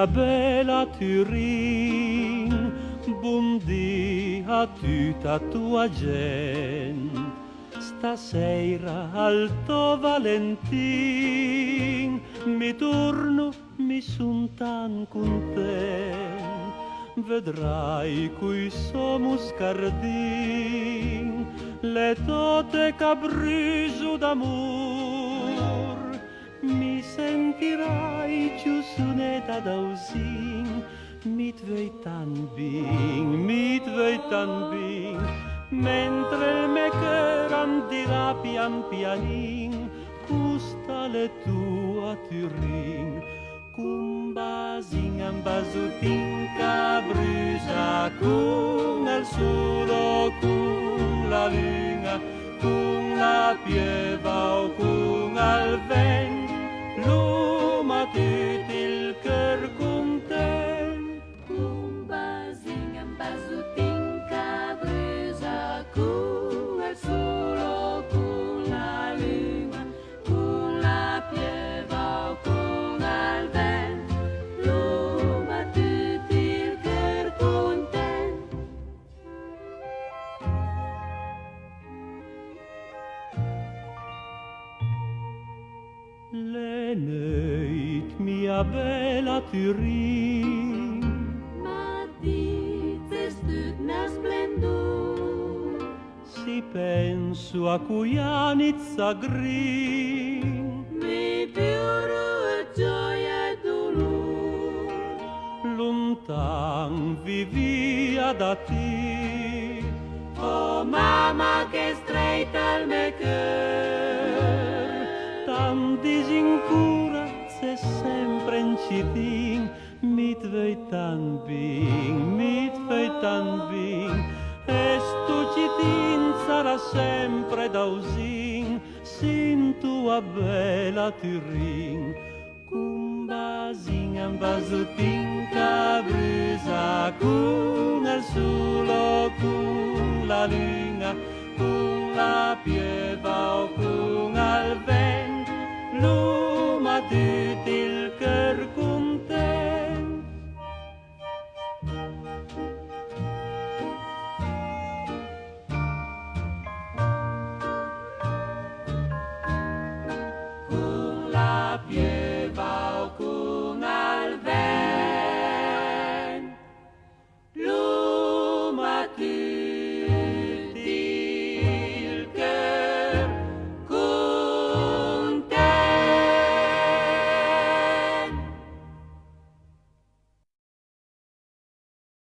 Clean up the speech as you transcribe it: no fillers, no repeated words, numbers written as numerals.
mia bella Turin, buondì a tutta tua gente. Stasera al tuo Valentin mi torno, mi son tan content. Vedrai qui sono scardin le tote cabriso d'amor. Mi sentirai giusuneta dausin, mit vei tan bin, mentre il me cœur dirà pian pianin, custa le tua Turin. Cum basin en basutin cabrusa, cum el solo, cum la luna, cum la pieva o cum al vent, l'uma tut il cœur content. Cum basin en basutin cabrusa, cum el solo, cum la luna, cum la pieva o cum al vent, l'uma tut il cœur content. Le nöit mia bella Turin, Ma dices tut nel splendor, si penso a cui anizza green, mi piuro gioia e dolor. lontan vivia da te. Oh mamma che stretta il me cœur, Tan disincura se sempre in citin, mit vei tan bin, e sto citin sarà sempre dausin, sin tua bella Turin. Cum basin en basutin cabrusa, cum el solo, cum la luna, cum la pieva o cum al vent, l'uma